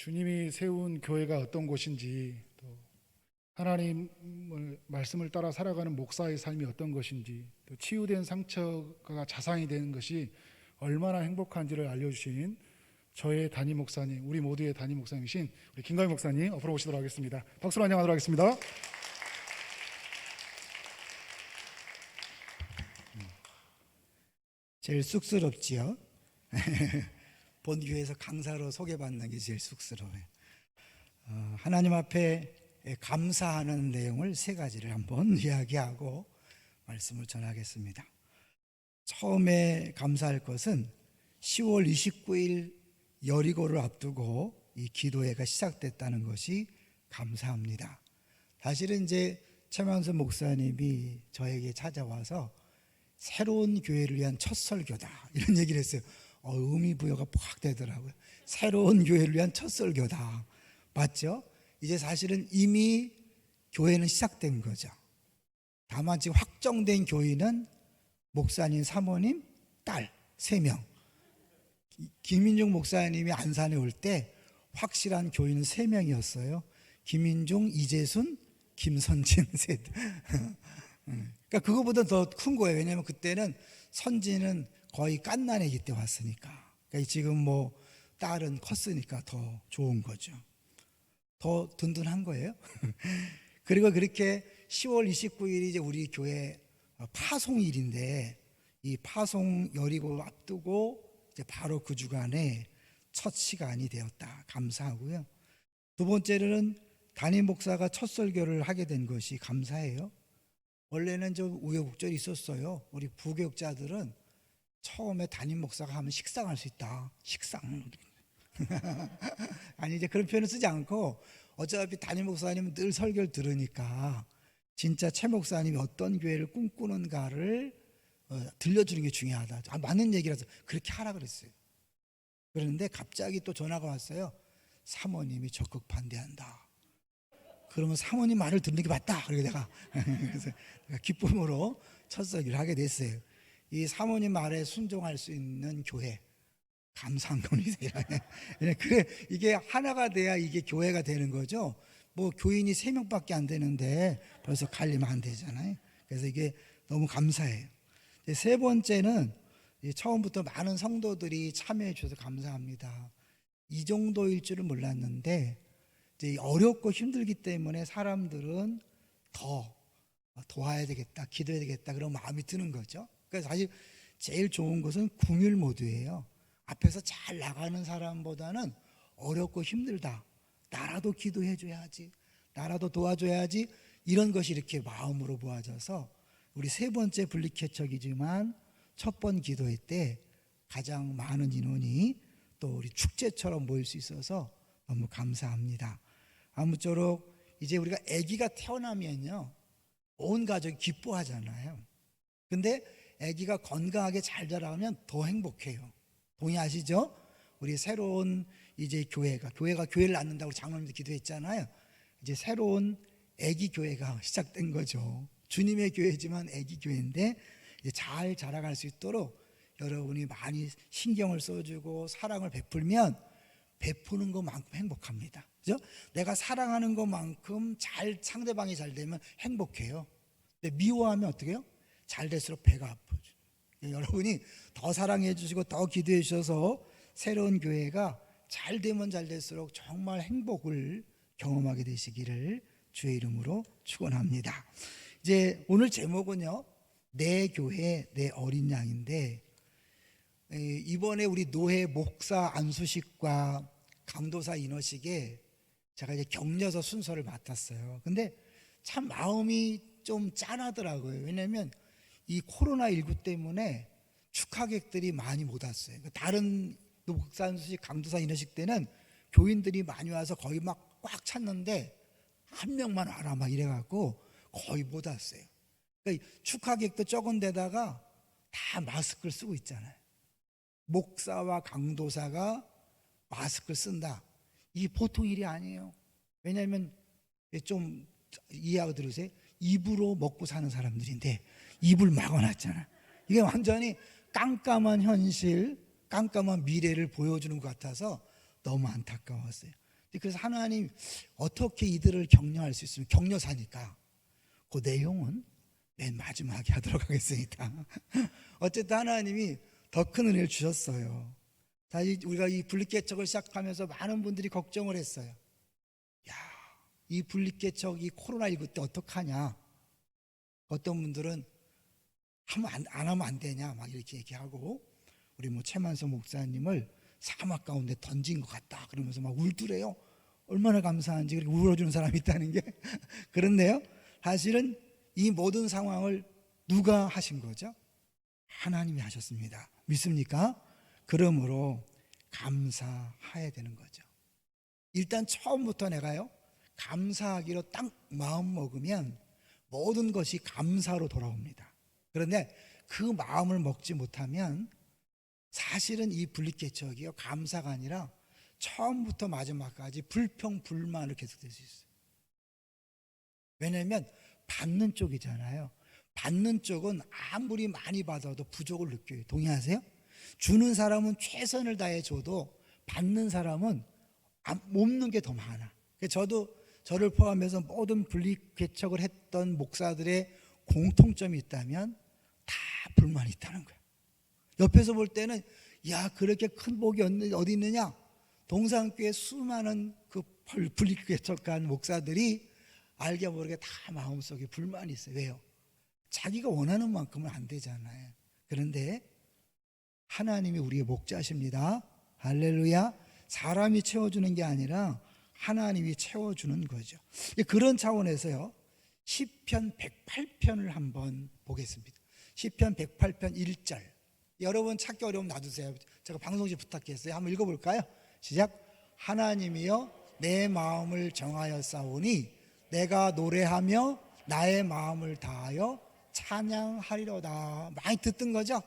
주님이 세운 교회가 어떤 곳인지, 또 하나님의 말씀을 따라 살아가는 목사의 삶이 어떤 것인지, 또 치유된 상처가 자상이 되는 것이 얼마나 행복한지를 알려주신 저의 담임 목사님, 우리 모두의 담임 목사님이신 우리 김가희 목사님 앞으로 오시도록 하겠습니다. 박수로 환영하도록 하겠습니다. 제일 쑥스럽지요. 본교회에서 강사로 소개받는 게 제일 쑥스러워요. 하나님 앞에 감사하는 내용을 세 가지를 한번 이야기하고 말씀을 전하겠습니다. 처음에 감사할 것은 10월 29일 여리고를 앞두고 이 기도회가 시작됐다는 것이 감사합니다. 사실은 이제 최만수 목사님이 저에게 찾아와서 새로운 교회를 위한 첫 설교다 이런 얘기를 했어요. 의미 부여가 팍 되더라고요. 새로운 교회를 위한 첫 설교다. 맞죠? 이제 사실은 이미 교회는 시작된 거죠. 다만 지금 확정된 교인은 목사님, 사모님, 딸 3명. 김인중 목사님이 안산에 올 때 확실한 교인은 3명이었어요. 김인중, 이재순, 김선진 셋. 그러니까 그거보다 더 큰 거예요. 왜냐하면 그때는 선진은 거의 갓난아기 때 왔으니까. 그러니까 지금 뭐 딸은 컸으니까 더 좋은 거죠. 더 든든한 거예요. 그리고 그렇게 10월 29일이 이제 우리 교회 파송일인데 이 파송 여리고 앞두고 이제 바로 그 주간에 첫 시간이 되었다. 감사하고요. 두 번째로는 담임 목사가 첫 설교를 하게 된 것이 감사해요. 원래는 좀 우여곡절이 있었어요. 우리 부교육자들은 처음에 담임 목사가 하면 식상할 수 있다. 식상. 아니 이제 그런 표현을 쓰지 않고 어차피 담임 목사님은 늘 설교를 들으니까 진짜 최 목사님이 어떤 교회를 꿈꾸는가를 들려주는 게 중요하다. 맞는 얘기라서 그렇게 하라 그랬어요. 그런데 갑자기 또 전화가 왔어요. 사모님이 적극 반대한다. 그러면 사모님 말을 듣는 게 맞다. 그래서 그래서 내가 기쁨으로 첫 설교를 하게 됐어요. 이 사모님 말에 순종할 수 있는 교회, 감사한 겁니다. 그래, 이게 하나가 돼야 이게 교회가 되는 거죠. 뭐 교인이 3명밖에 안 되는데 벌써 갈리면 안 되잖아요. 그래서 이게 너무 감사해요. 세 번째는 처음부터 많은 성도들이 참여해 주셔서 감사합니다. 이 정도일 줄은 몰랐는데 이제 어렵고 힘들기 때문에 사람들은 더 도와야 되겠다, 기도해야 되겠다 그런 마음이 드는 거죠. 그래서 사실 제일 좋은 것은 궁율 모드예요. 앞에서 잘 나가는 사람보다는 어렵고 힘들다. 나라도 기도해 줘야지. 나라도 도와줘야지. 이런 것이 이렇게 마음으로 모아져서 우리 세 번째 분리개척이지만 첫 번 기도회 때 가장 많은 인원이 또 우리 축제처럼 모일 수 있어서 너무 감사합니다. 아무쪼록 이제 우리가 아기가 태어나면요 온 가족이 기뻐하잖아요. 근데 아기가 건강하게 잘 자라면 더 행복해요. 동의하시죠? 우리 새로운 이제 교회가 교회를 낳는다고 장로님도 기도했잖아요. 이제 새로운 아기 교회가 시작된 거죠. 주님의 교회지만 아기 교회인데 이제 잘 자라갈 수 있도록 여러분이 많이 신경을 써주고 사랑을 베풀면 베푸는 것만큼 행복합니다. 그죠? 내가 사랑하는 것만큼 상대방이 잘 되면 행복해요. 근데 미워하면 어떻게 해요? 잘 될수록 배가 아프죠. 여러분이 더 사랑해 주시고 더 기도해 주셔서 새로운 교회가 잘 되면 잘 될수록 정말 행복을 경험하게 되시기를 주의 이름으로 축원합니다. 이제 오늘 제목은요. 내 교회 내 어린 양인데 이번에 우리 노회 목사 안수식과 강도사 인허식에 제가 이제 격려서 순서를 맡았어요. 근데 참 마음이 좀 짠하더라고요. 왜냐하면 이 코로나19 때문에 축하객들이 많이 못 왔어요. 다른 목사 안수식, 강도사 인허식 때는 교인들이 많이 와서 거의 막 꽉 찼는데 한 명만 와라 막 이래갖고 거의 못 왔어요. 그러니까 축하객도 적은 데다가 다 마스크를 쓰고 있잖아요. 목사와 강도사가 마스크를 쓴다. 이게 보통 일이 아니에요. 왜냐하면 좀 이해하고 들으세요. 입으로 먹고 사는 사람들인데 입을 막아놨잖아요. 이게 완전히 깜깜한 현실, 깜깜한 미래를 보여주는 것 같아서 너무 안타까웠어요. 그래서 하나님 어떻게 이들을 격려할 수 있으면 격려사니까 그 내용은 맨 마지막에 하도록 하겠습니다. 어쨌든 하나님이 더 큰 은혜를 주셨어요. 우리가 이 분립개척을 시작하면서 많은 분들이 걱정을 했어요. 야, 이 분립개척, 이 코로나19 때 어떡하냐. 어떤 분들은 안 하면 안 되냐 막 이렇게 얘기하고, 우리 최만성 목사님을 사막 가운데 던진 것 같다 그러면서 막 울더래요. 얼마나 감사한지. 그렇게 울어주는 사람이 있다는 게. 그런데요, 사실은 이 모든 상황을 누가 하신 거죠? 하나님이 하셨습니다. 믿습니까? 그러므로 감사해야 되는 거죠. 일단 처음부터 내가요, 감사하기로 딱 마음 먹으면 모든 것이 감사로 돌아옵니다. 그런데 그 마음을 먹지 못하면 사실은 이 분립개척이요, 감사가 아니라 처음부터 마지막까지 불평불만으로 계속될 수 있어요. 왜냐하면 받는 쪽이잖아요. 받는 쪽은 아무리 많이 받아도 부족을 느껴요. 동의하세요? 주는 사람은 최선을 다해 줘도 받는 사람은 없는 게 더 많아. 저를 포함해서 모든 분립개척을 했던 목사들의 공통점이 있다면 다 불만이 있다는 거예요. 옆에서 볼 때는 야, 그렇게 큰 복이 어디 있느냐? 동산교회 수많은 그 분립개척한 목사들이 알게 모르게 다 마음속에 불만이 있어요. 왜요? 자기가 원하는 만큼은 안 되잖아요. 그런데 하나님이 우리의 목자십니다. 할렐루야. 사람이 채워주는 게 아니라 하나님이 채워주는 거죠. 그런 차원에서요, 시편 108편을 한번 보겠습니다. 시편 108편 1절. 여러분 찾기 어려우면 놔두세요. 제가 방송실 부탁했어요. 한번 읽어볼까요? 시작. 하나님이여 내 마음을 정하였사오니 내가 노래하며 나의 마음을 다하여 찬양하리로다. 많이 듣던 거죠?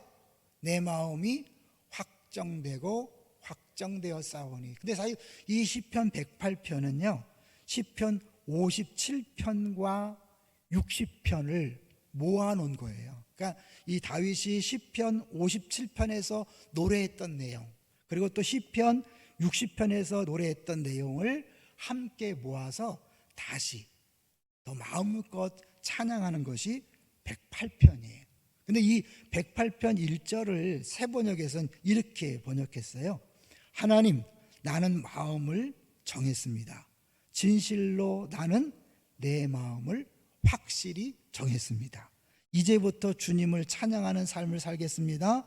내 마음이 확정되었사오니. 근데 사실 이 시편 108편은요 시편 57편과 60편을 모아놓은 거예요. 그러니까 이 다윗이 시편 57편에서 노래했던 내용, 그리고 또 시편 60편에서 노래했던 내용을 함께 모아서 다시 더 마음껏 찬양하는 것이 108편이에요. 근데 이 108편 1절을 새 번역에서는 이렇게 번역했어요. 하나님, 나는 마음을 정했습니다. 진실로 나는 내 마음을 확실히 정했습니다. 이제부터 주님을 찬양하는 삶을 살겠습니다.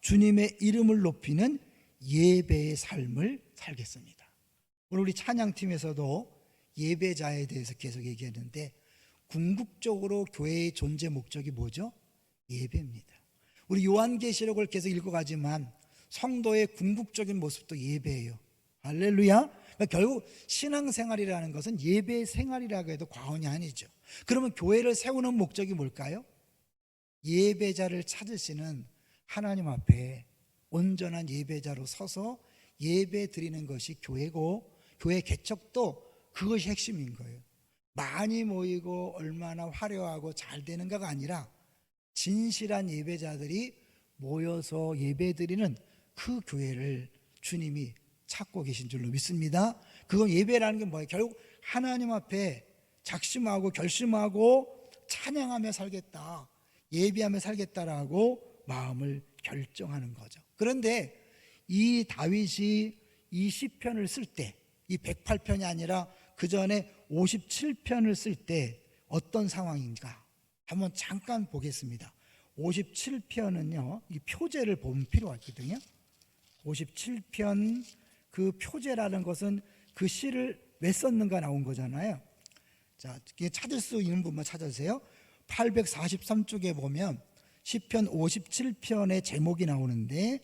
주님의 이름을 높이는 예배의 삶을 살겠습니다. 오늘 우리 찬양팀에서도 예배자에 대해서 계속 얘기했는데, 궁극적으로 교회의 존재 목적이 뭐죠? 예배입니다. 우리 요한계시록을 계속 읽어가지만 성도의 궁극적인 모습도 예배예요. 할렐루야. 그러니까 결국 신앙생활이라는 것은 예배 생활이라고 해도 과언이 아니죠. 그러면 교회를 세우는 목적이 뭘까요? 예배자를 찾으시는 하나님 앞에 온전한 예배자로 서서 예배 드리는 것이 교회고, 교회 개척도 그것이 핵심인 거예요. 많이 모이고 얼마나 화려하고 잘 되는가가 아니라 진실한 예배자들이 모여서 예배 드리는 그 교회를 주님이 찾고 계신 줄로 믿습니다. 그건 예배라는 게 뭐예요? 결국 하나님 앞에 작심하고 결심하고 찬양하며 살겠다, 예배하며 살겠다라고 마음을 결정하는 거죠. 그런데 이 다윗이 이 시편을 쓸 때, 이 108편이 아니라 그 전에 57편을 쓸 때 어떤 상황인가 한번 잠깐 보겠습니다. 57편은요, 이 표제를 보면 필요하거든요. 57편 그 표제라는 것은 그 시를 왜 썼는가 나온 거잖아요. 자, 찾을 수 있는 분만 찾아주세요. 843쪽에 보면 시편 57편의 제목이 나오는데,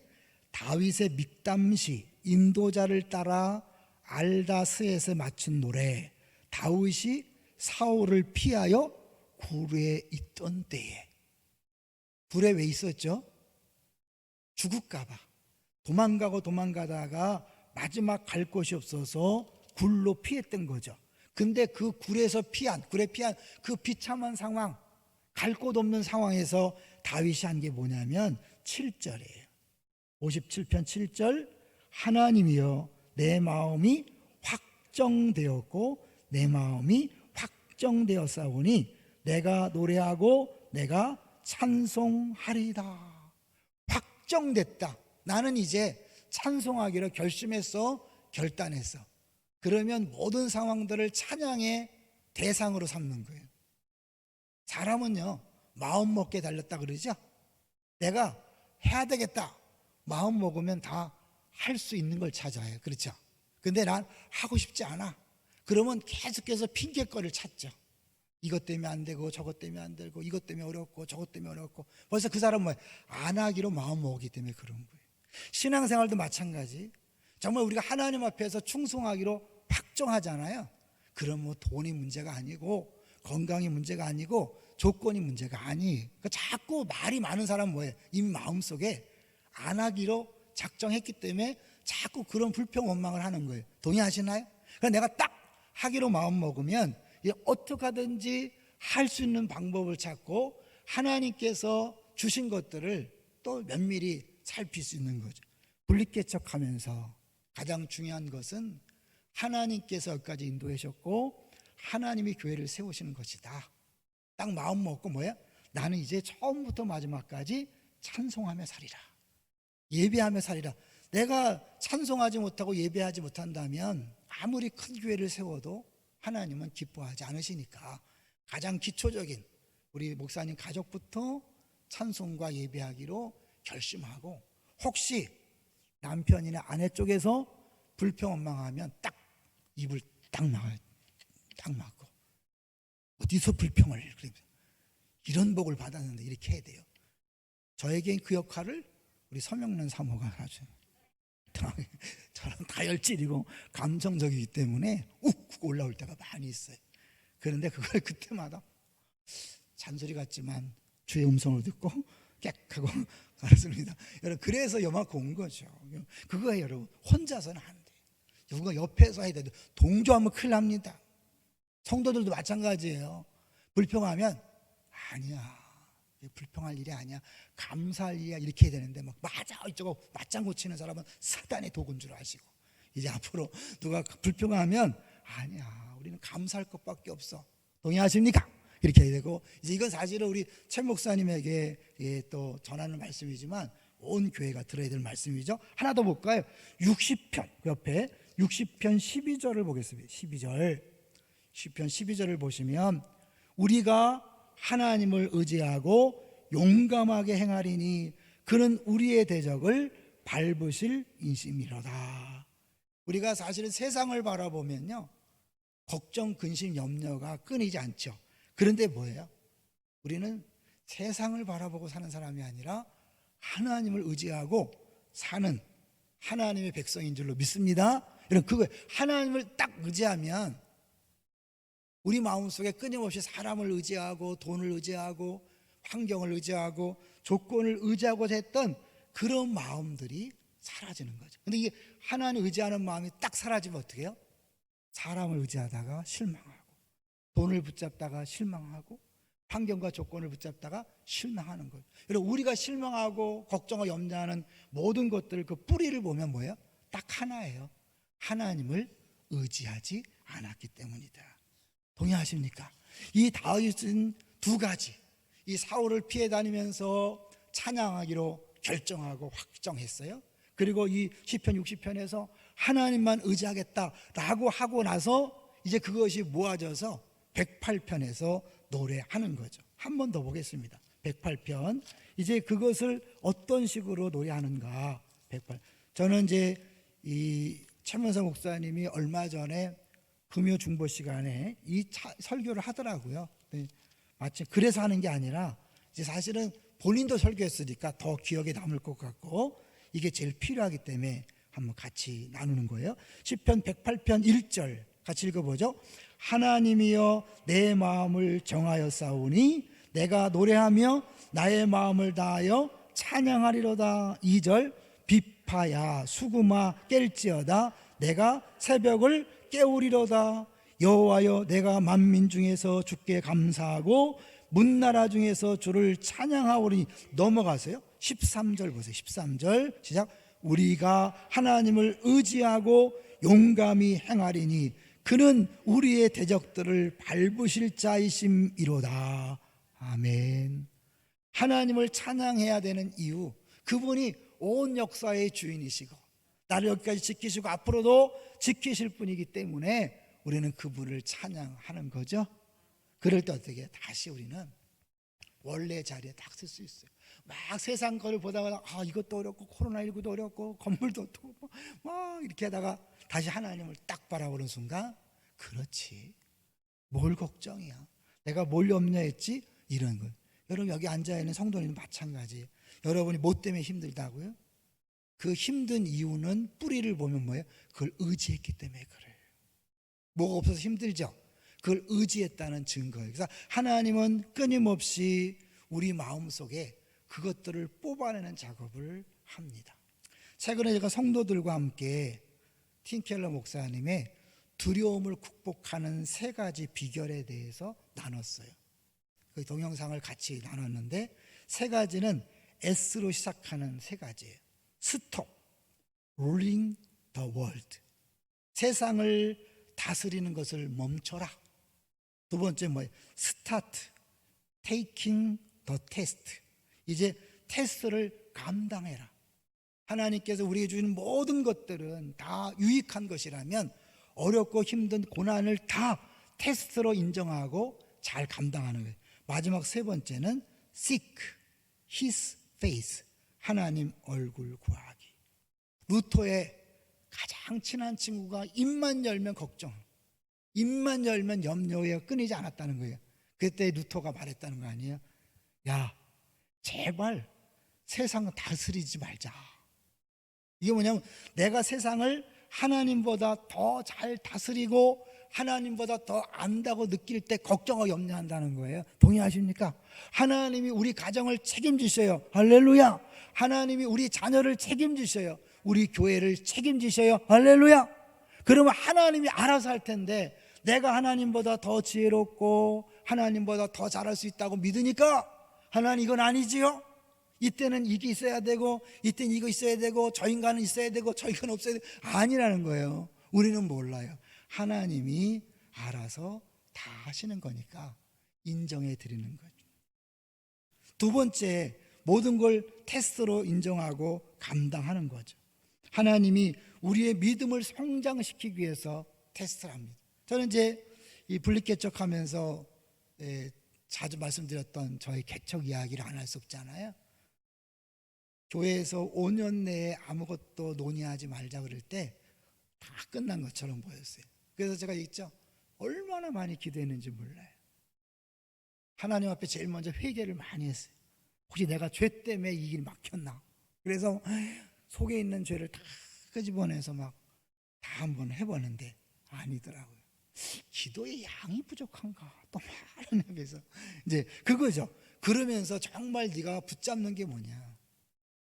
다윗의 믹담시, 인도자를 따라 알다스에서 맞춘 노래, 다윗이 사울을 피하여 굴에 있던 때에. 굴에 왜 있었죠? 죽을까봐 도망가다가 마지막 갈 곳이 없어서 굴로 피했던 거죠. 근데 그 굴에 피한 그 비참한 상황, 갈 곳 없는 상황에서 다윗이 한 게 뭐냐면 7절이에요 57편 7절. 하나님이여 내 마음이 확정되었고 내 마음이 확정되었사오니 내가 노래하고 내가 찬송하리다. 확정됐다. 나는 이제 찬송하기로 결심했어, 결단했어. 그러면 모든 상황들을 찬양의 대상으로 삼는 거예요. 사람은요, 마음 먹게 달렸다 그러죠. 내가 해야 되겠다 마음 먹으면 다 할 수 있는 걸 찾아요. 그렇죠? 근데 난 하고 싶지 않아. 그러면 계속해서 핑계거리를 찾죠. 이것 때문에 안 되고 저것 때문에 안 되고 이것 때문에 어렵고 저것 때문에 어렵고. 벌써 그 사람은 뭐예요? 안 하기로 마음 먹기 때문에 그런 거예요. 신앙생활도 마찬가지. 정말 우리가 하나님 앞에서 충성하기로 확정하잖아요. 그럼 뭐 돈이 문제가 아니고 건강이 문제가 아니고 조건이 문제가 아니에요. 그러니까 자꾸 말이 많은 사람은 뭐예요? 이미 마음속에 안 하기로 작정했기 때문에 자꾸 그런 불평 원망을 하는 거예요. 동의하시나요? 그러니까 내가 딱 하기로 마음 먹으면 어떻게 하든지 할 수 있는 방법을 찾고 하나님께서 주신 것들을 또 면밀히 살필 수 있는 거죠. 분리개척하면서 가장 중요한 것은 하나님께서 여기까지 인도하셨고 하나님이 교회를 세우시는 것이다. 딱 마음 먹고 뭐야? 나는 이제 처음부터 마지막까지 찬송하며 살리라. 예배하며 살리라. 내가 찬송하지 못하고 예배하지 못한다면 아무리 큰 교회를 세워도 하나님은 기뻐하지 않으시니까 가장 기초적인 우리 목사님 가족부터 찬송과 예배하기로 결심하고, 혹시 남편이나 아내 쪽에서 불평 원망하면 딱 입을 딱 막아요. 딱 막고 어디서 불평을 이런 복을 받았는데 이렇게 해야 돼요. 저에겐 그 역할을 우리 서명란 사모가 아주 저는 다혈질이고 감정적이기 때문에 욱욱 올라올 때가 많이 있어요. 그런데 그걸 그때마다 잔소리 같지만 주의 음성을 듣고 객하고 가르칩니다. 여러분, 그래서 요만큼 온 거죠. 그거예요, 여러분. 혼자서는 안 돼요. 누가 옆에서 해야 돼요. 동조하면 큰일 납니다. 성도들도 마찬가지예요. 불평하면 아니야, 불평할 일이 아니야, 감사할 일이야, 이렇게 해야 되는데 막 맞아 이쪽으로 맞장구 치는 사람은 사단의 도구인 줄 아시고, 이제 앞으로 누가 불평하면 아니야, 우리는 감사할 것밖에 없어. 동의하십니까? 이렇게 해야 되고, 이제 이건 사실은 우리 최 목사님에게 또 전하는 말씀이지만 온 교회가 들어야 될 말씀이죠. 하나 더 볼까요? 60편 그 옆에 60편 12절을 보겠습니다. 12절 12절을 보시면 우리가 하나님을 의지하고 용감하게 행하리니 그는 우리의 대적을 밟으실 인심이로다. 우리가 사실은 세상을 바라보면요, 걱정, 근심, 염려가 끊이지 않죠. 그런데 뭐예요? 우리는 세상을 바라보고 사는 사람이 아니라 하나님을 의지하고 사는 하나님의 백성인 줄로 믿습니다. 여러분, 그거예요. 하나님을 딱 의지하면 우리 마음속에 끊임없이 사람을 의지하고 돈을 의지하고 환경을 의지하고 조건을 의지하고 했던 그런 마음들이 사라지는 거죠. 근데 이게 하나님 의지하는 마음이 딱 사라지면 어떻게 해요? 사람을 의지하다가 실망하고, 돈을 붙잡다가 실망하고, 환경과 조건을 붙잡다가 실망하는 거예요. 여러분, 우리가 실망하고 걱정하고 염려하는 모든 것들 그 뿌리를 보면 뭐예요? 딱 하나예요. 하나님을 의지하지 않았기 때문이다. 동의하십니까? 이 다윗은 두 가지, 이 사울을 피해 다니면서 찬양하기로 결정하고 확정했어요. 그리고 이 시편 60편에서 하나님만 의지하겠다라고 하고 나서 이제 그것이 모아져서 108편에서 노래하는 거죠. 한 번 더 보겠습니다. 108편. 이제 그것을 어떤 식으로 노래하는가. 108. 저는 이제 이 최문서 목사님이 얼마 전에 금요 중보 시간에 이 설교를 하더라고요. 마치 그래서 하는 게 아니라 이제 사실은 본인도 설교했으니까 더 기억에 남을 것 같고 이게 제일 필요하기 때문에 한번 같이 나누는 거예요. 시편 108편 1절 같이 읽어보죠. 하나님이여 내 마음을 정하여 싸우니 내가 노래하며 나의 마음을 다하여 찬양하리로다. 2절 비파야 수구마 깰지어다 내가 새벽을 깨우리로다. 여호와여 내가 만민 중에서 주께 감사하고 문나라 중에서 주를 찬양하오니. 넘어가세요. 13절 보세요. 13절 시작. 우리가 하나님을 의지하고 용감히 행하리니 그는 우리의 대적들을 밟으실 자이심이로다. 아멘. 하나님을 찬양해야 되는 이유, 그분이 온 역사의 주인이시고 나를 여기까지 지키시고 앞으로도 지키실 분이기 때문에 우리는 그분을 찬양하는 거죠. 그럴 때 어떻게 다시 우리는 원래 자리에 딱 쓸 수 있어요. 막 세상 거를 보다가 이것도 어렵고 코로나19도 어렵고 건물도 어떻고 막 이렇게 하다가 다시 하나님을 딱 바라보는 순간, 그렇지, 뭘 걱정이야, 내가 뭘 염려했지, 이런 거. 여러분 여기 앉아있는 성도님은 마찬가지예요. 여러분이 뭐 때문에 힘들다고요? 그 힘든 이유는 뿌리를 보면 뭐예요? 그걸 의지했기 때문에 그래요. 뭐가 없어서 힘들죠? 그걸 의지했다는 증거예요. 그래서 하나님은 끊임없이 우리 마음속에 그것들을 뽑아내는 작업을 합니다. 최근에 제가 성도들과 함께 팀켈러 목사님의 두려움을 극복하는 3가지 비결에 대해서 나눴어요. 그 동영상을 같이 나눴는데 3가지는 S로 시작하는 3가지예요. 스톱, ruling the world. 세상을 다스리는 것을 멈춰라. 두 번째 뭐예요? 스타트, taking the test. 이제 테스트를 감당해라. 하나님께서 우리에게 주는 모든 것들은 다 유익한 것이라면 어렵고 힘든 고난을 다 테스트로 인정하고 잘 감당하는 거예요. 마지막 3번째는 seek his face. 하나님 얼굴 구하기. 루터의 가장 친한 친구가 입만 열면 걱정, 입만 열면 염려에 끊이지 않았다는 거예요. 그때 루터가 말했다는 거 아니에요? 야, 제발 세상을 다스리지 말자. 이게 뭐냐면 내가 세상을 하나님보다 더 잘 다스리고 하나님보다 더 안다고 느낄 때 걱정하고 염려한다는 거예요. 동의하십니까? 하나님이 우리 가정을 책임지셔요. 할렐루야. 하나님이 우리 자녀를 책임지셔요. 우리 교회를 책임지셔요. 할렐루야. 그러면 하나님이 알아서 할 텐데, 내가 하나님보다 더 지혜롭고 하나님보다 더 잘할 수 있다고 믿으니까 하나님 이건 아니지요. 이때는 이게 있어야 되고 이때는 이거 있어야 되고 저 인간은 있어야 되고 저 인간은 없어야 되고, 아니라는 거예요. 우리는 몰라요. 하나님이 알아서 다 하시는 거니까 인정해 드리는 거죠. 두 번째, 모든 걸 테스트로 인정하고 감당하는 거죠. 하나님이 우리의 믿음을 성장시키기 위해서 테스트를 합니다. 저는 이제 이 분립개척하면서 자주 말씀드렸던 저의 개척 이야기를 안 할 수 없잖아요. 교회에서 5년 내에 아무것도 논의하지 말자 그럴 때 다 끝난 것처럼 보였어요. 그래서 제가 있죠, 얼마나 많이 기도했는지 몰라요. 하나님 앞에 제일 먼저 회개를 많이 했어요. 혹시 내가 죄 때문에 이 길 막혔나? 그래서 속에 있는 죄를 다 끄집어내서 막 다 한번 해보는데 아니더라고요. 기도의 양이 부족한가? 또 많은 의미에서 이제 그거죠. 그러면서 정말 네가 붙잡는 게 뭐냐?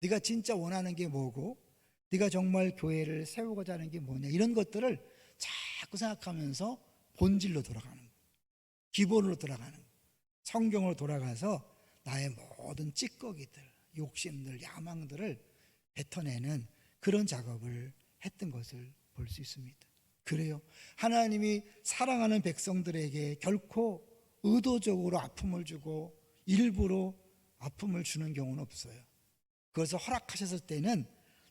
네가 진짜 원하는 게 뭐고, 네가 정말 교회를 세우고자 하는 게 뭐냐? 이런 것들을 자꾸 생각하면서 본질로 돌아가는 거예요. 기본으로 돌아가는 거예요. 성경으로 돌아가서 나의 모든 찌꺼기들, 욕심들, 야망들을 뱉어내는 그런 작업을 했던 것을 볼 수 있습니다. 그래요. 하나님이 사랑하는 백성들에게 결코 의도적으로 아픔을 주고 일부러 아픔을 주는 경우는 없어요. 그것을 허락하셨을 때는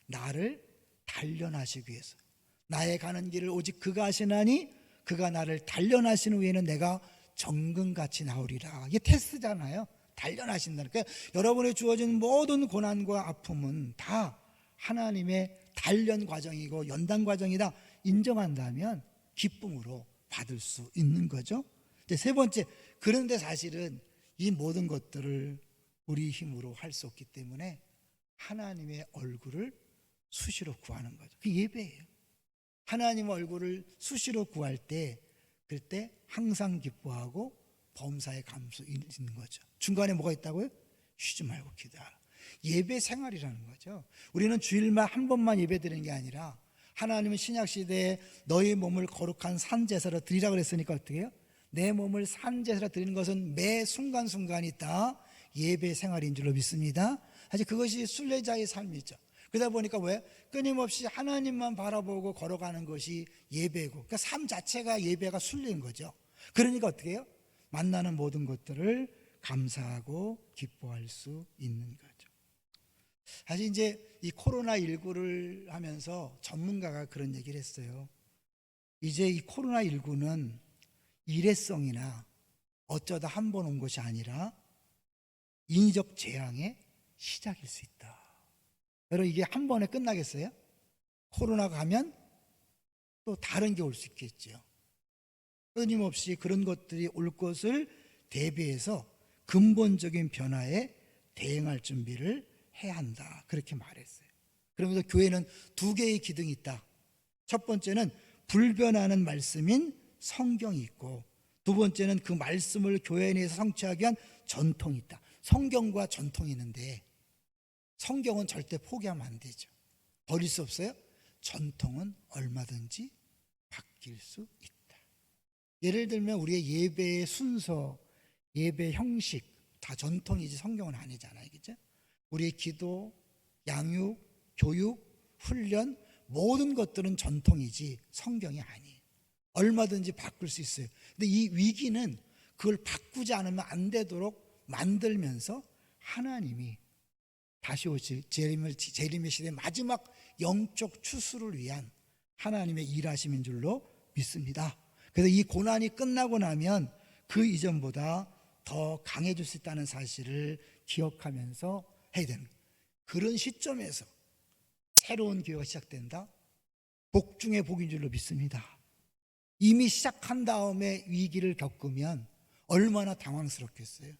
나를 단련하시기 위해서, 나의 가는 길을 오직 그가 하시나니 그가 나를 단련하신 후에는 내가 정금같이 나오리라. 이게 테스트잖아요. 단련하신다는. 그러니까 여러분의 주어진 모든 고난과 아픔은 다 하나님의 단련 과정이고 연단 과정이다 인정한다면 기쁨으로 받을 수 있는 거죠. 이제 3번째, 그런데 사실은 이 모든 것들을 우리 힘으로 할 수 없기 때문에 하나님의 얼굴을 수시로 구하는 거죠. 그게 예배예요. 하나님 얼굴을 수시로 구할 때, 그때 항상 기뻐하고 범사에 감수 있는 거죠. 중간에 뭐가 있다고요? 쉬지 말고 기도하라. 예배 생활이라는 거죠. 우리는 주일만 한 번만 예배 드리는 게 아니라, 하나님은 신약시대에 너희 몸을 거룩한 산제사로 드리라 그랬으니까 어떻게 해요? 내 몸을 산제사로 드리는 것은 매 순간순간이 다 예배 생활인 줄로 믿습니다. 사실 그것이 순례자의 삶이죠. 그러다 보니까 왜? 끊임없이 하나님만 바라보고 걸어가는 것이 예배고, 그러니까 삶 자체가 예배가 순리인 거죠. 그러니까 어떻게 해요? 만나는 모든 것들을 감사하고 기뻐할 수 있는 거죠. 사실 이제 이 코로나19를 하면서 전문가가 그런 얘기를 했어요. 이제 이 코로나19는 일회성이나 어쩌다 한 번 온 것이 아니라 인위적 재앙의 시작일 수 있다. 여러분, 이게 한 번에 끝나겠어요? 코로나가 가면 또 다른 게 올 수 있겠죠. 끊임없이 그런 것들이 올 것을 대비해서 근본적인 변화에 대응할 준비를 해야 한다, 그렇게 말했어요. 그러면서 교회는 두 개의 기둥이 있다. 첫 번째는 불변하는 말씀인 성경이 있고, 두 번째는 그 말씀을 교회 내에서 성취하기 위한 전통이 있다. 성경과 전통이 있는데 성경은 절대 포기하면 안 되죠. 버릴 수 없어요. 전통은 얼마든지 바뀔 수 있다. 예를 들면 우리의 예배의 순서, 예배 형식 다 전통이지 성경은 아니잖아요, 그죠? 우리의 기도, 양육, 교육, 훈련 모든 것들은 전통이지 성경이 아니에요. 얼마든지 바꿀 수 있어요. 근데 이 위기는 그걸 바꾸지 않으면 안 되도록 만들면서 하나님이 다시 오실 재림의 시대의 마지막 영적 추수를 위한 하나님의 일하심인 줄로 믿습니다. 그래서 이 고난이 끝나고 나면 그 이전보다 더 강해질 수 있다는 사실을 기억하면서 해야 되는, 그런 시점에서 새로운 교회가 시작된다. 복 중에 복인 줄로 믿습니다. 이미 시작한 다음에 위기를 겪으면 얼마나 당황스럽겠어요.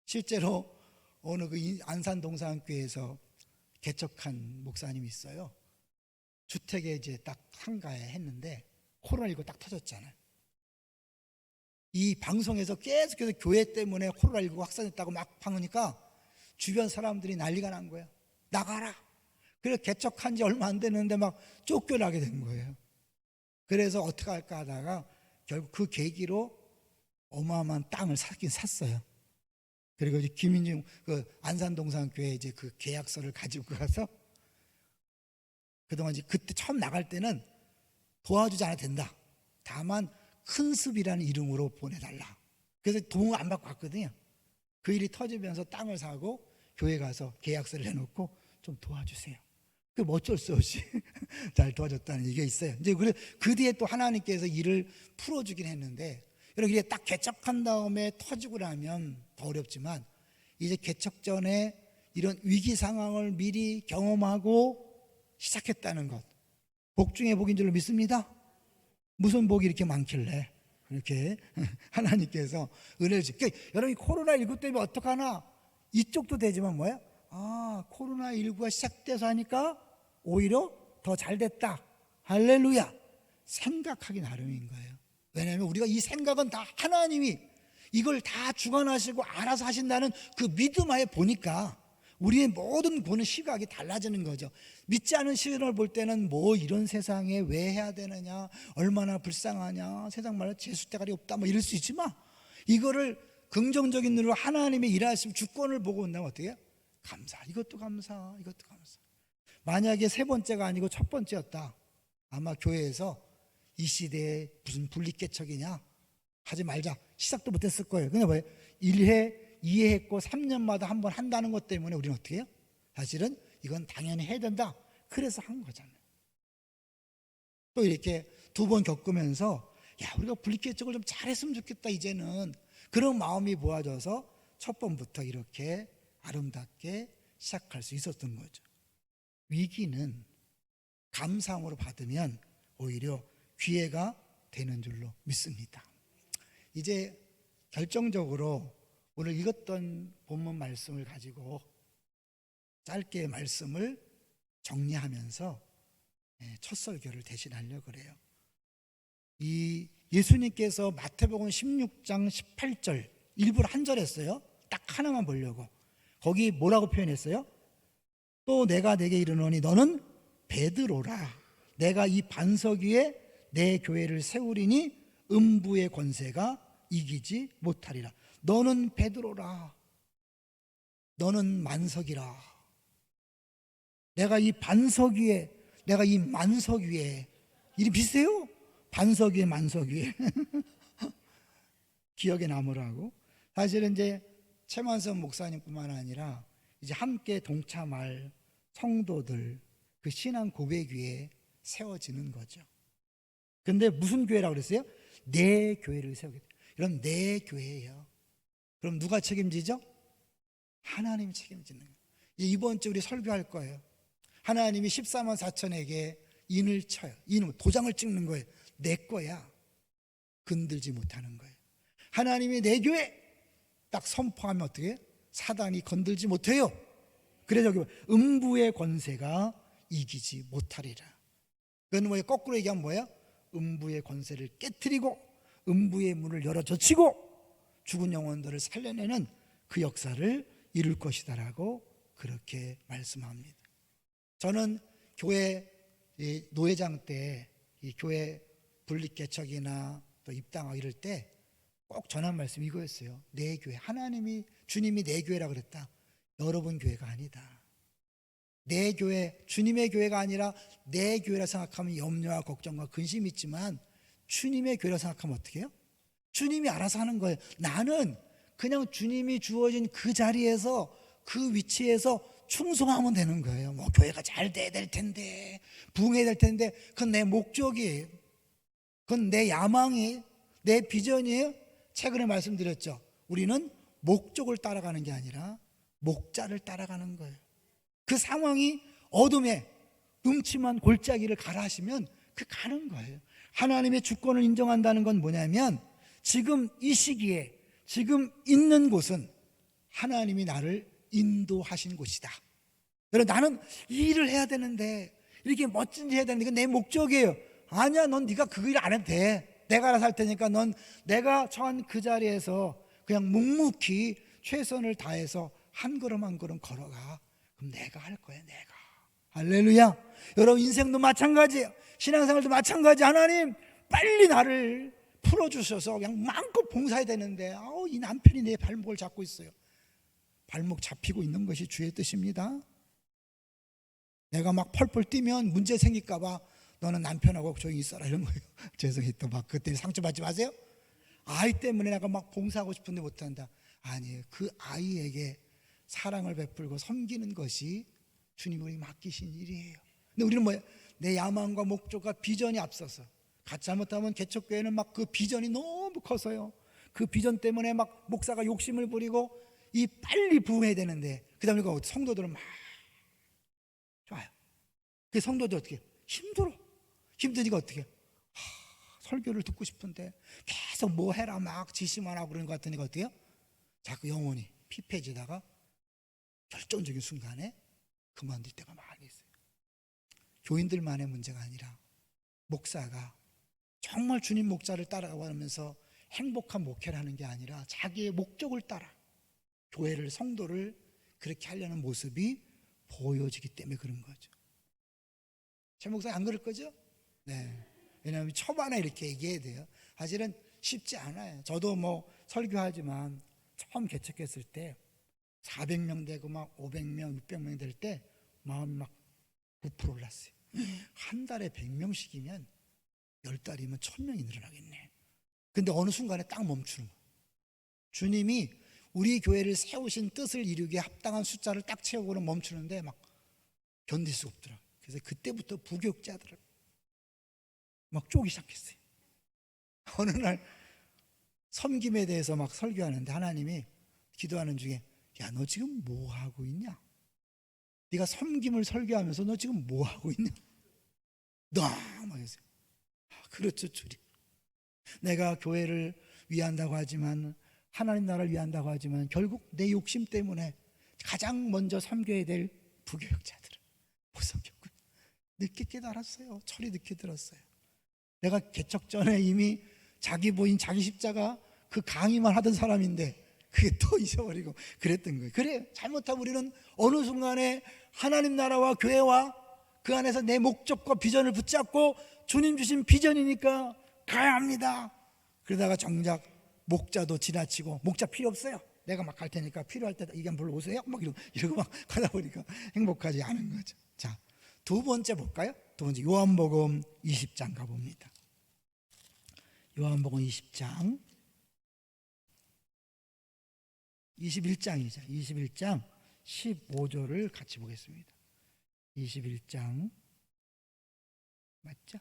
실제로 어느 그 안산 동산교회에서 개척한 목사님이 있어요. 주택에 이제 딱 상가에 했는데 코로나19 딱 터졌잖아요. 이 방송에서 계속해서 교회 때문에 코로나19 확산했다고 막 방으니까 주변 사람들이 난리가 난 거예요. 나가라. 그래서 개척한 지 얼마 안 됐는데 막 쫓겨나게 된 거예요. 그래서 어떻게 할까 하다가 결국 그 계기로 어마어마한 땅을 사긴 샀어요. 그리고 이제 김인중 그 안산동산교회 이제 그 계약서를 가지고 가서 그동안 이제 그때 처음 나갈 때는 도와주지 않아도 된다. 다만 큰 습이라는 이름으로 보내달라. 그래서 돈을 안 받고 갔거든요. 그 일이 터지면서 땅을 사고 교회 가서 계약서를 해놓고 좀 도와주세요. 그 어쩔 수 없이 잘 도와줬다는 얘기가 있어요. 이제 그 뒤에 또 하나님께서 일을 풀어주긴 했는데, 이렇게 딱 개척한 다음에 터지고 나면 더 어렵지만 이제 개척 전에 이런 위기 상황을 미리 경험하고 시작했다는 것, 복 중에 복인 줄로 믿습니다. 무슨 복이 이렇게 많길래 이렇게 하나님께서 은혜를 주시. 그러니까 여러분이 코로나19 때문에 어떡하나 이쪽도 되지만 뭐야? 코로나19가 시작돼서 하니까 오히려 더 잘 됐다. 할렐루야. 생각하기 나름인 거예요. 왜냐하면 우리가 이 생각은 다 하나님이 이걸 다 주관하시고 알아서 하신다는 그 믿음 하에 보니까 우리의 모든 보는 시각이 달라지는 거죠. 믿지 않은 시선을 볼 때는 뭐 이런 세상에 왜 해야 되느냐, 얼마나 불쌍하냐, 세상 말로 재수대가리 없다 뭐 이럴 수 있지만, 이거를 긍정적인 눈으로 하나님의 일하심 주권을 보고 온다면 어떻게 해요? 감사, 이것도 감사, 이것도 감사. 만약에 세 번째가 아니고 첫 번째였다, 아마 교회에서 이 시대에 무슨 분리개척이냐 하지 말자, 시작도 못했을 거예요. 그냥 왜? 1회 2회 했고 3년마다 한 번 한다는 것 때문에 우리는 어떻게 해요? 사실은 이건 당연히 해야 된다, 그래서 한 거잖아요. 또 이렇게 두 번 겪으면서 야, 우리가 분리개척을 좀 잘했으면 좋겠다, 이제는 그런 마음이 모아져서 첫 번부터 이렇게 아름답게 시작할 수 있었던 거죠. 위기는 감사함으로 받으면 오히려 기회가 되는 줄로 믿습니다. 이제 결정적으로 오늘 읽었던 본문 말씀을 가지고 짧게 말씀을 정리하면서 첫 설교를 대신하려고 그래요. 이 예수님께서 마태복음 16장 18절 일부러 한 절 했어요. 딱 하나만 보려고. 거기 뭐라고 표현했어요? 또 내가 내게 이르노니 너는 베드로라. 내가 이 반석 위에 내 교회를 세우리니 음부의 권세가 이기지 못하리라. 너는 베드로라. 너는 만석이라. 내가 이 반석 위에, 내가 이 만석 위에, 이름 비슷해요. 반석 위에 만석 위에 기억에 남으라고. 사실은 이제 최만선 목사님뿐만 아니라 이제 함께 동참할 성도들 그 신앙 고백 위에 세워지는 거죠. 근데 무슨 교회라고 그랬어요? 내 교회를 세우게 돼요. 그럼 내 교회예요. 그럼 누가 책임지죠? 하나님이 책임지는 거예요. 이번 주 우리 설교할 거예요. 하나님이 14만 4천에게 인을 쳐요. 인을 도장을 찍는 거예요. 내 거야. 건들지 못하는 거예요. 하나님이 내 교회 딱 선포하면 어떻게 해요? 사단이 건들지 못해요. 그래서 여기 음부의 권세가 이기지 못하리라. 그건 뭐예요? 거꾸로 얘기하면 뭐예요? 음부의 권세를 깨트리고 음부의 문을 열어 젖히고 죽은 영혼들을 살려내는 그 역사를 이룰 것이다라고 그렇게 말씀합니다. 저는 교회 노회장 때 이 교회 분립개척이나 또 입당하고 이럴 때 꼭 전한 말씀이 이거였어요. 내 교회, 하나님이 주님이 내 교회라 그랬다. 여러분 교회가 아니다. 내 교회, 주님의 교회가 아니라 내 교회라 생각하면 염려와 걱정과 근심이 있지만 주님의 교회라 생각하면 어떻게 해요? 주님이 알아서 하는 거예요. 나는 그냥 주님이 주어진 그 자리에서 그 위치에서 충성하면 되는 거예요. 뭐 교회가 잘 돼야 될 텐데 부흥해야 될 텐데 그건 내 목적이에요. 그건 내 야망이에요. 내 비전이에요. 최근에 말씀드렸죠. 우리는 목적을 따라가는 게 아니라 목자를 따라가는 거예요. 그 상황이 어둠에 음침한 골짜기를 가라 하시면 그 가는 거예요. 하나님의 주권을 인정한다는 건 뭐냐면 지금 이 시기에 지금 있는 곳은 하나님이 나를 인도하신 곳이다. 여러분 나는 이 일을 해야 되는데 이렇게 멋진 일 해야 되는데 이건 내 목적이에요. 아니야, 넌 네가 그 일 안 해도 돼. 내가 알아서 할 테니까 넌 내가 처한 그 자리에서 그냥 묵묵히 최선을 다해서 한 걸음 한 걸음 걸어가. 그럼 내가 할 거야. 내가. 할렐루야. 여러분 인생도 마찬가지예요. 신앙생활도 마찬가지. 하나님 빨리 나를 풀어주셔서 그냥 마음껏 봉사해야 되는데 이 남편이 내 발목을 잡고 있어요. 발목 잡히고 있는 것이 주의 뜻입니다. 내가 막 펄펄 뛰면 문제 생길까 봐 너는 남편하고 조용히 있어라 이런 거예요. 죄송해요. 또 막 그때 상처받지 마세요. 아이 때문에 내가 막 봉사하고 싶은데 못한다. 아니에요. 그 아이에게 사랑을 베풀고 섬기는 것이 주님이 우리 맡기신 일이에요. 근데 우리는 뭐예요? 내 야망과 목적과 비전이 앞서서 잘못하면 개척교회는 막 그 비전이 너무 커서요. 그 비전 때문에 막 목사가 욕심을 부리고 이 빨리 부흥해야 되는데 그다음에 성도들은 막 좋아요. 그 성도들 어떻게 힘드니까 어떻게 설교를 듣고 싶은데 계속 뭐 해라 막 지시만 하고 그러는 것 같으니까 어떻게 해요? 자꾸 영혼이 피폐해지다가 결정적인 순간에 그만둘 때가 많이 있어요. 교인들만의 문제가 아니라 목사가 정말 주님 목자를 따라가면서 행복한 목회를 하는 게 아니라 자기의 목적을 따라 교회를 성도를 그렇게 하려는 모습이 보여지기 때문에 그런 거죠. 최 목사님 안 그럴 거죠? 네. 왜냐하면 초반에 이렇게 얘기해야 돼요. 사실은 쉽지 않아요. 저도 뭐 설교하지만 처음 개척했을 때 400명 되고 막 500명, 600명 될 때 마음이 막 부풀어 올랐어요. 한 달에 100명씩이면 10달이면 1000명이 늘어나겠네. 근데 어느 순간에 딱 멈추는 거예요. 주님이 우리 교회를 세우신 뜻을 이루기에 합당한 숫자를 딱 채우고는 멈추는데 막 견딜 수가 없더라고요. 그래서 그때부터 부교육자들을 막 쪼기 시작했어요. 어느 날 섬김에 대해서 막 설교하는데 하나님이 기도하는 중에 야, 너 지금 뭐 하고 있냐? 네가 섬김을 설교하면서 너 지금 뭐 하고 있냐? 막 했어요. 그렇죠, 주님. 내가 교회를 위한다고 하지만 하나님 나라를 위한다고 하지만 결국 내 욕심 때문에 가장 먼저 섬겨야 될 부교육자들을 못 섬겼고 늦게 깨달았어요. 철이 늦게 들었어요. 내가 개척 전에 이미 자기 부인 자기 십자가 그 강의만 하던 사람인데 그게 또 잊어버리고 그랬던 거예요. 그래 잘못하면 우리는 어느 순간에 하나님 나라와 교회와 그 안에서 내 목적과 비전을 붙잡고 주님 주신 비전이니까 가야 합니다. 그러다가 정작 목자도 지나치고 목자 필요 없어요. 내가 막 갈 테니까 필요할 때 이게 한번 불러오세요. 막 이러고 막 가다 보니까 행복하지 않은 거죠. 자, 두 번째 볼까요? 두 번째 요한복음 20장 가봅니다. 요한복음 20장 21장이죠. 21장 15절을 같이 보겠습니다. 21장 맞죠?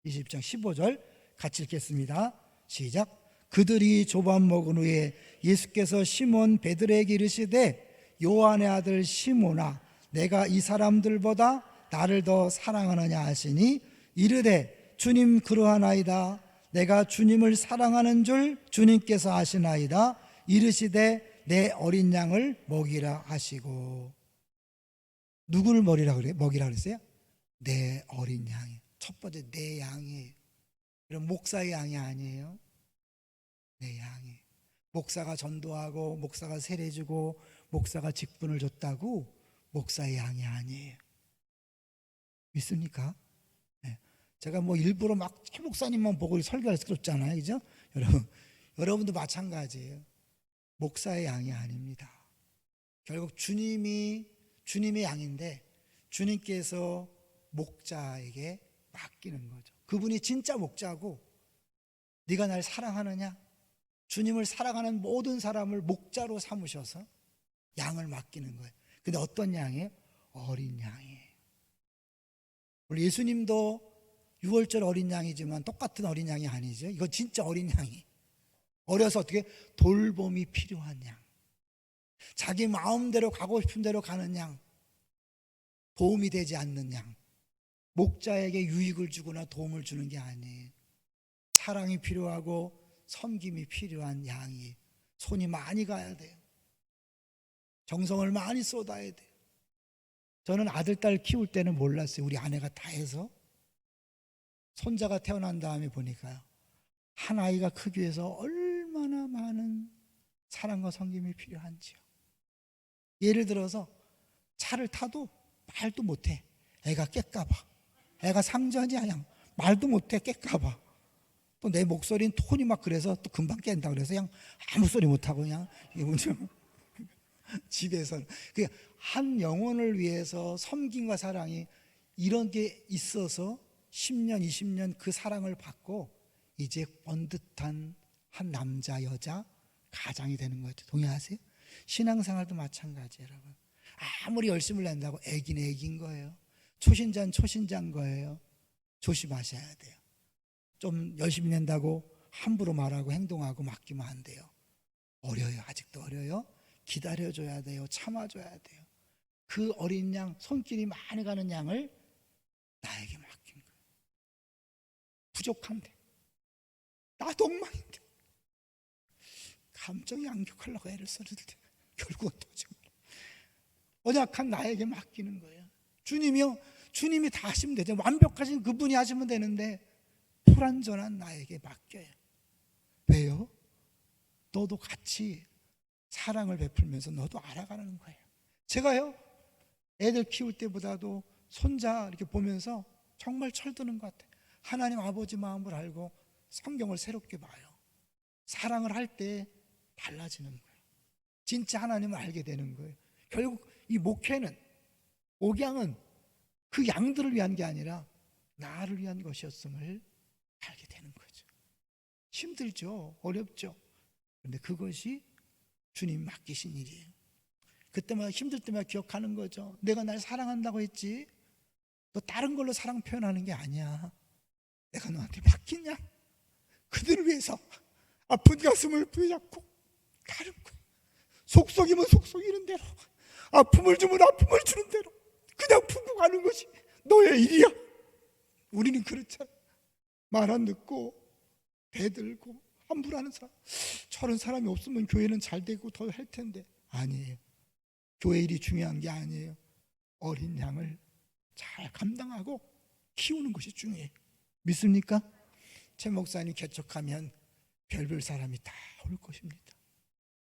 20장 15절 같이 읽겠습니다. 시작. 그들이 조밥 먹은 후에 예수께서 시몬 베드로에게 이르시되 요한의 아들 시몬아 내가 이 사람들보다 나를 더 사랑하느냐 하시니 이르되 주님 그러하나이다. 내가 주님을 사랑하는 줄 주님께서 아시나이다. 이르시되 내 어린 양을 먹이라 하시고. 누구를 먹이라 그랬어요? 내 어린 양이. 첫 번째 내 양이에요. 이런 목사의 양이 아니에요. 내 양이. 목사가 전도하고 목사가 세례주고 목사가 직분을 줬다고 목사의 양이 아니에요. 믿습니까? 네. 제가 뭐 일부러 막 최 목사님만 보고 설교해서 그렇잖아요, 그죠? 여러분도 마찬가지예요. 목사의 양이 아닙니다. 결국 주님의 양인데 주님께서 목자에게 맡기는 거죠. 그분이 진짜 목자고 네가 날 사랑하느냐? 주님을 사랑하는 모든 사람을 목자로 삼으셔서 양을 맡기는 거예요. 근데 어떤 양이에요? 어린 양이에요. 우리 예수님도 6월절 어린 양이지만 똑같은 어린 양이 아니죠. 이건 진짜 어린 양이. 어려서 어떻게 돌봄이 필요한 양. 자기 마음대로 가고 싶은 대로 가는 양. 도움이 되지 않는 양. 목자에게 유익을 주거나 도움을 주는 게 아니에요. 사랑이 필요하고 섬김이 필요한 양이. 손이 많이 가야 돼요. 정성을 많이 쏟아야 돼요. 저는 아들, 딸 키울 때는 몰랐어요. 우리 아내가 다 해서. 손자가 태어난 다음에 보니까요. 한 아이가 크기 위해서 얼마나 많은 사랑과 섬김이 필요한지요. 예를 들어서 차를 타도 말도 못해. 애가 깰까봐. 애가 상전이 아니야. 말도 못해 깰까봐. 또 내 목소리는 톤이 막 그래서 또 금방 깬다 그래서 그냥 아무 소리 못하고 그냥 이게 문제. 집에서는 한 영혼을 위해서 섬김과 사랑이 이런 게 있어서 10년, 20년 그 사랑을 받고 이제 번듯한 한 남자, 여자, 가장이 되는 거죠. 동의하세요? 신앙생활도 마찬가지예요, 여러분. 아무리 열심을 낸다고 애긴 애긴 거예요. 초신자는 초신자인 거예요. 조심하셔야 돼요. 좀 열심히 낸다고 함부로 말하고 행동하고 맡기면 안 돼요. 어려요. 아직도 어려요. 기다려줘야 돼요. 참아줘야 돼요. 그 어린 양, 손길이 많이 가는 양을 나에게 맡긴 거예요. 부족한데, 나도 엉망인데, 감정이 안격하려고 애를 써를 때 결국은 도저히 언약한 나에게 맡기는 거예요. 주님이요, 주님이 다 하시면 되죠. 완벽하신 그분이 하시면 되는데 불완전한 나에게 맡겨요. 왜요? 너도 같이 사랑을 베풀면서 너도 알아가는 거예요. 제가요, 애들 키울 때보다도 손자 이렇게 보면서 정말 철드는 것 같아요. 하나님 아버지 마음을 알고 성경을 새롭게 봐요. 사랑을 할 때 달라지는 거예요. 진짜 하나님을 알게 되는 거예요. 결국 이 목회는, 목양은 그 양들을 위한 게 아니라 나를 위한 것이었음을 알게 되는 거죠. 힘들죠. 어렵죠. 그런데 그것이 주님 맡기신 일이에요. 그때마다 힘들 때마다 기억하는 거죠. 내가 날 사랑한다고 했지, 너 다른 걸로 사랑 표현하는 게 아니야. 내가 너한테 맡긴 양, 그들을 위해서 아픈 가슴을 부여잡고 가는 거야. 속썩이면 속썩이는 대로, 아픔을 주면 아픔을 주는 대로 그냥 품고 가는 것이 너의 일이야. 우리는 그렇잖아. 말 안 듣고 대들고 함부로 하는 사람, 저런 사람이 없으면 교회는 잘 되고 더 할 텐데. 아니에요. 교회 일이 중요한 게 아니에요. 어린 양을 잘 감당하고 키우는 것이 중요해요. 믿습니까? 최 목사님 개척하면 별별 사람이 다 올 것입니다.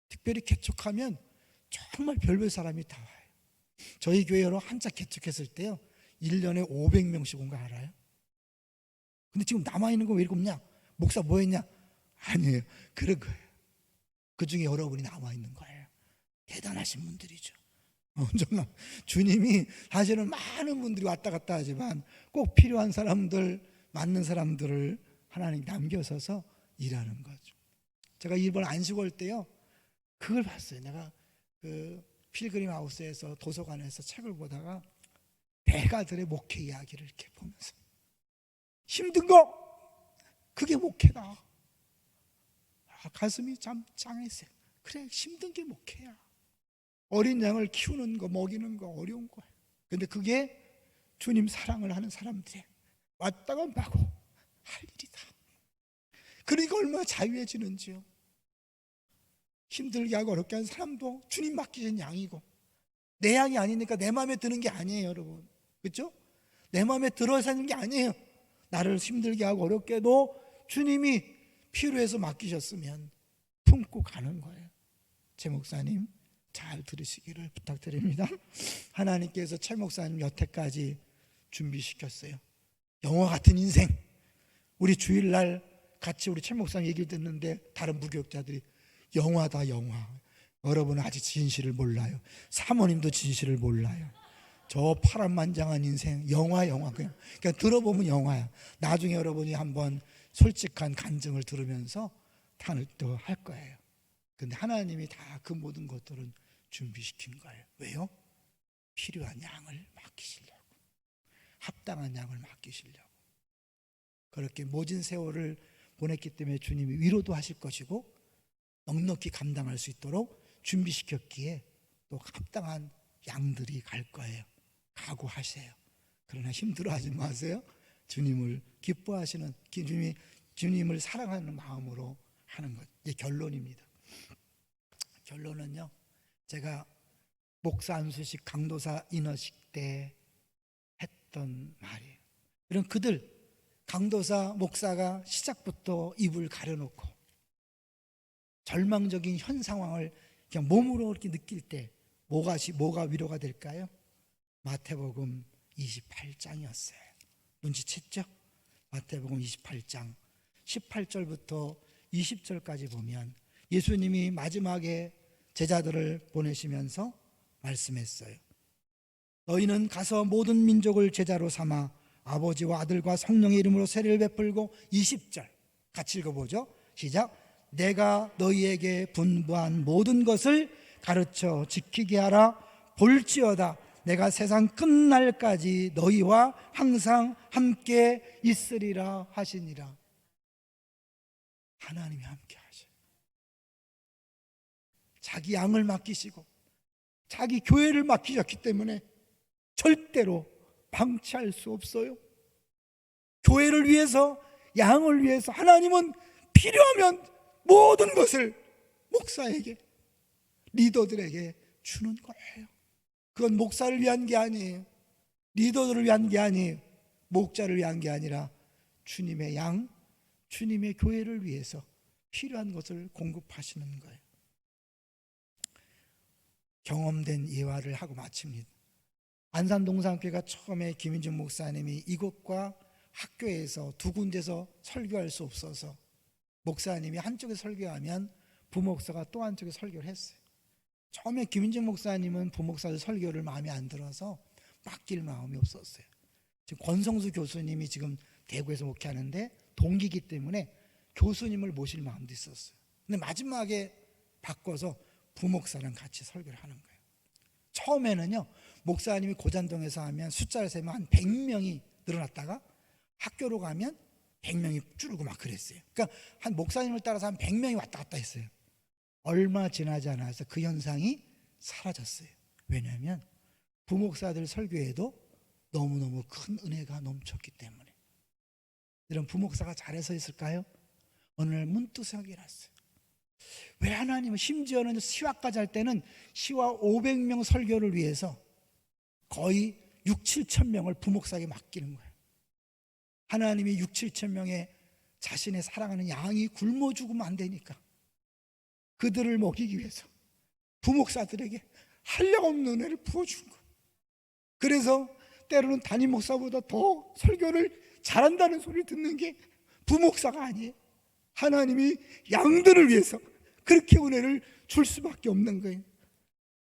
특별히 개척하면 정말 별별 사람이 다 와요. 저희 교회로 한자 개척했을 때요, 1년에 500명씩 온 거 알아요? 근데 지금 남아있는 거 왜 이렇게 없냐? 목사 뭐 했냐? 아니에요. 그런 거예요. 그 중에 여러분이 남아있는 거예요. 대단하신 분들이죠. 정말 주님이 사실은 많은 분들이 왔다 갔다 하지만 꼭 필요한 사람들, 맞는 사람들을 하나님 남겨서서 일하는 거죠. 제가 이번 안식 올 때요, 그걸 봤어요. 내가 그 필그림 하우스에서 도서관에서 책을 보다가 대가들의 목회 이야기를 이렇게 보면서 힘든 거 그게 목회다. 가슴이 참 짱했어요. 그래, 힘든 게 목회야. 어린 양을 키우는 거, 먹이는 거 어려운 거예요. 근데 그게 주님 사랑을 하는 사람들의 왔다가 마고 할 일이다. 그러니까 얼마나 자유해지는지요. 힘들게 하고 어렵게 하는 사람도 주님 맡기신 양이고, 내 양이 아니니까 내 마음에 드는 게 아니에요, 여러분. 그렇죠? 내 마음에 들어 사는 게 아니에요. 나를 힘들게 하고 어렵게 해도 주님이 필요해서 맡기셨으면 품고 가는 거예요. 최 목사님 잘 들으시기를 부탁드립니다. 하나님께서 최 목사님 여태까지 준비시켰어요. 영화 같은 인생. 우리 주일날 같이 우리 최 목사님 얘기 듣는데 다른 무교육자들이 영화다, 영화. 여러분은 아직 진실을 몰라요. 사모님도 진실을 몰라요. 저 파란만장한 인생, 영화 그냥 들어보면 영화야. 나중에 여러분이 한번 솔직한 간증을 들으면서 탄을 또 할 거예요. 근데 하나님이 다 그 모든 것들은 준비시킨 거예요. 왜요? 필요한 양을 맡기시려고, 합당한 양을 맡기시려고. 그렇게 모진 세월을 보냈기 때문에 주님이 위로도 하실 것이고 넉넉히 감당할 수 있도록 준비시켰기에 또 합당한 양들이 갈 거예요. 각오하세요. 그러나 힘들어하지 마세요. 주님을 기뻐하시는, 주님을 사랑하는 마음으로 하는 것. 이게 결론입니다. 결론은요, 제가 목사 안수식 강도사 인허식 때 했던 말이에요. 이런 그들, 강도사 목사가 시작부터 입을 가려놓고 절망적인 현 상황을 그냥 몸으로 이렇게 느낄 때 뭐가 위로가 될까요? 마태복음 28장이었어요. 눈치챘죠? 마태복음 28장 18절부터 20절까지 보면 예수님이 마지막에 제자들을 보내시면서 말씀했어요. 너희는 가서 모든 민족을 제자로 삼아 아버지와 아들과 성령의 이름으로 세례를 베풀고, 20절 같이 읽어보죠. 시작. 내가 너희에게 분부한 모든 것을 가르쳐 지키게 하라. 볼지어다 내가 세상 끝날까지 너희와 항상 함께 있으리라 하시니라. 하나님이 함께 하셔요. 자기 양을 맡기시고 자기 교회를 맡기셨기 때문에 절대로 방치할 수 없어요. 교회를 위해서, 양을 위해서 하나님은 필요하면 모든 것을 목사에게, 리더들에게 주는 거예요. 그건 목사를 위한 게 아니에요. 리더들을 위한 게 아니에요. 목자를 위한 게 아니라 주님의 양, 주님의 교회를 위해서 필요한 것을 공급하시는 거예요. 경험된 예화를 하고 마칩니다. 안산동산교회가 처음에 김인중 목사님이 이곳과 학교에서 두 군데서 설교할 수 없어서 목사님이 한쪽에 설교하면 부목사가 또 한쪽에 설교를 했어요. 처음에 김인중 목사님은 부목사들 설교를 마음에 안 들어서 맡길 마음이 없었어요. 지금 권성수 교수님이 지금 대구에서 목회하는데 동기이기 때문에 교수님을 모실 마음도 있었어요. 근데 마지막에 바꿔서 부목사랑 같이 설교를 하는 거예요. 처음에는요, 목사님이 고잔동에서 하면 숫자를 세면 한 100명이 늘어났다가 학교로 가면 100명이 줄고 막 그랬어요. 그러니까 한 목사님을 따라서 한 100명이 왔다 갔다 했어요. 얼마 지나지 않아서 그 현상이 사라졌어요. 왜냐하면 부목사들 설교에도 너무너무 큰 은혜가 넘쳤기 때문에. 이런 부목사가 잘해서 있을까요? 어느 날 문득 생각이 났어요. 왜 하나님은 심지어는 시화까지 할 때는 시화 500명 설교를 위해서 거의 6, 7천 명을 부목사에게 맡기는 거예요. 하나님이 6, 7천 명의 자신의 사랑하는 양이 굶어 죽으면 안 되니까 그들을 먹이기 위해서 부목사들에게 한량없는 은혜를 부어준 거예요. 그래서 때로는 담임 목사보다 더 설교를 잘한다는 소리를 듣는 게 부목사가 아니에요. 하나님이 양들을 위해서 그렇게 은혜를 줄 수밖에 없는 거예요.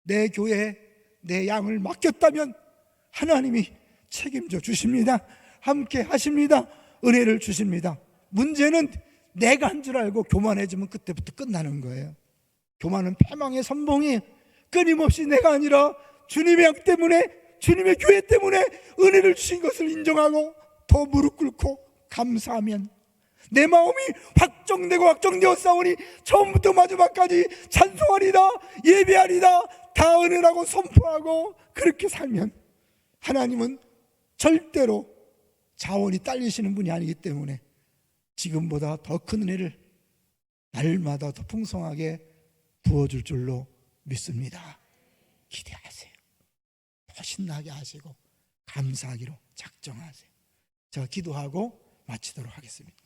내 교회에 내 양을 맡겼다면 하나님이 책임져 주십니다. 함께 하십니다. 은혜를 주십니다. 문제는 내가 한 줄 알고 교만해지면 그때부터 끝나는 거예요. 교만은 패망의 선봉이 끊임없이 내가 아니라 주님의 양 때문에, 주님의 교회 때문에 은혜를 주신 것을 인정하고 더 무릎 꿇고 감사하면 내 마음이 확정되고 확정되어 싸우니 처음부터 마지막까지 찬송하리다, 예배하리다, 다 은혜라고 선포하고 그렇게 살면 하나님은 절대로 자원이 딸리시는 분이 아니기 때문에 지금보다 더 큰 은혜를 날마다 더 풍성하게 부어줄 줄로 믿습니다. 기대하세요. 더 신나게 하시고 감사하기로 작정하세요. 제가 기도하고 마치도록 하겠습니다.